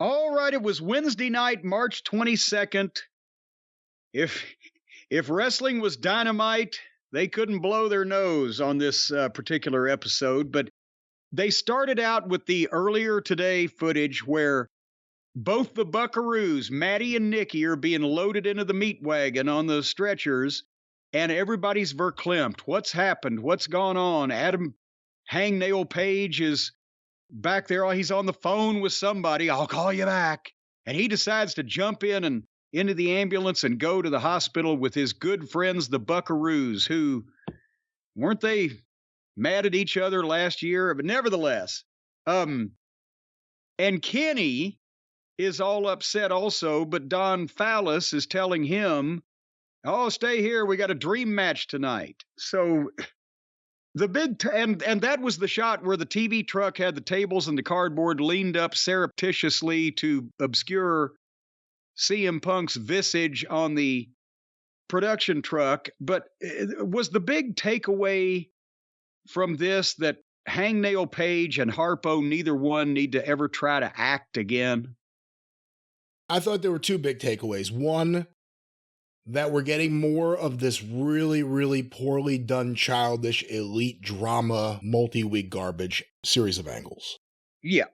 All right, it was Wednesday night, March 22nd. If wrestling was dynamite, they couldn't blow their nose on this particular episode, but they started out with the earlier today footage where both the Buckaroos, Maddie and Nikki, are being loaded into the meat wagon on the stretchers, and everybody's verklempt. What's happened? What's gone on? Adam Hangnail Page is back there. He's on the phone with somebody. I'll call you back. And he decides to jump in and into the ambulance and go to the hospital with his good friends, the Buckaroos, who weren't they mad at each other last year? But nevertheless, and Kenny is all upset also, but Don Fallis is telling him, oh, stay here. We got a dream match tonight. So the big, and that was the shot where the TV truck had the tables and the cardboard leaned up surreptitiously to obscure CM Punk's visage on the production truck. But was the big takeaway from this that Hangnail Page and Harpo, neither one need to ever try to act again? I thought there were two big takeaways. One, that we're getting more of this really, really poorly done childish elite drama, multi-week garbage series of angles. Yeah.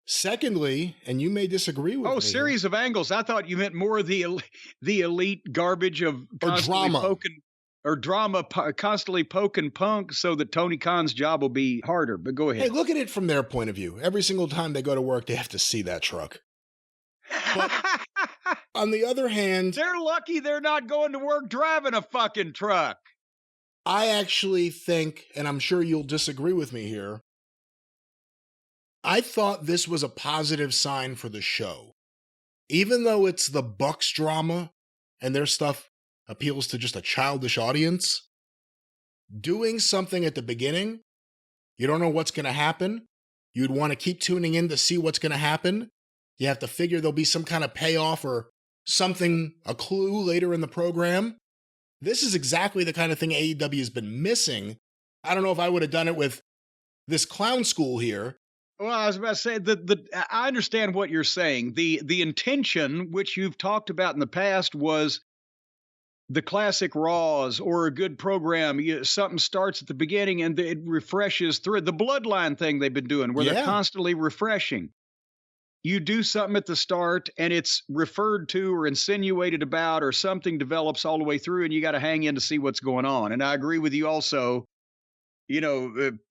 Secondly, and you may disagree with me. Oh, series of angles. I thought you meant more of the elite garbage of drama, constantly poking Punk so that Tony Khan's job will be harder. But go ahead. Hey, look at it from their point of view. Every single time they go to work, they have to see that truck. But on the other hand, they're lucky they're not going to work driving a fucking truck. I actually think, and I'm sure you'll disagree with me here, I thought this was a positive sign for the show. Even though it's the Bucks drama and their stuff appeals to just a childish audience, doing something at the beginning, you don't know what's going to happen. You'd want to keep tuning in to see what's going to happen. You have to figure there'll be some kind of payoff or something, a clue later in the program. This is exactly the kind of thing AEW has been missing. I don't know if I would have done it with this clown school here. Well, I was about to say I understand what you're saying. The intention, which you've talked about in the past, was the classic Raws or a good program. Something starts at the beginning and it refreshes through the Bloodline thing they've been doing, where they're constantly refreshing. You do something at the start and it's referred to or insinuated about, or something develops all the way through, and you got to hang in to see what's going on. And I agree with you also,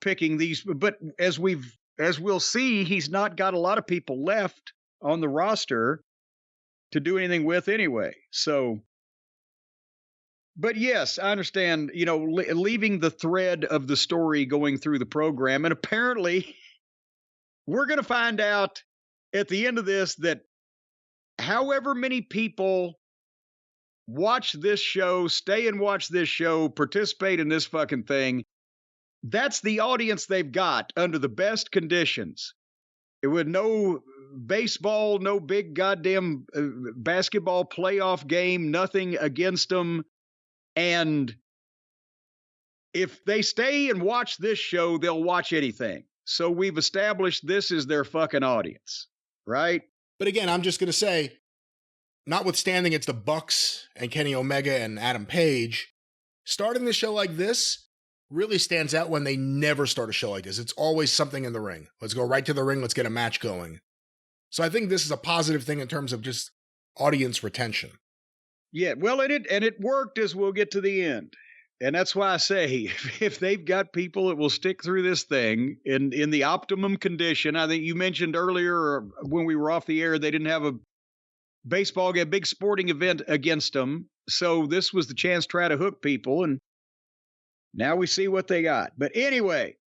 picking these, but as we'll see, he's not got a lot of people left on the roster to do anything with anyway. So, but yes, I understand, leaving the thread of the story going through the program. And apparently we're going to find out at the end of this that however many people watch this show, stay and watch this show, participate in this fucking thing, that's the audience they've got under the best conditions. It would no baseball, no big goddamn basketball playoff game, nothing against them. And if they stay and watch this show, they'll watch anything. So we've established this is their fucking audience, right? But again, I'm just going to say, notwithstanding it's the Bucks and Kenny Omega and Adam Page, starting the show like this really stands out when they never start a show like this. It's always something in the ring. Let's go right to the ring. Let's get a match going. So I think this is a positive thing in terms of just audience retention. Yeah, well, and it worked, as we'll get to the end. And that's why I say, if they've got people that will stick through this thing in the optimum condition. I think you mentioned earlier when we were off the air, they didn't have a baseball game, big sporting event against them. So this was the chance to try to hook people. And now we see what they got. But anyway,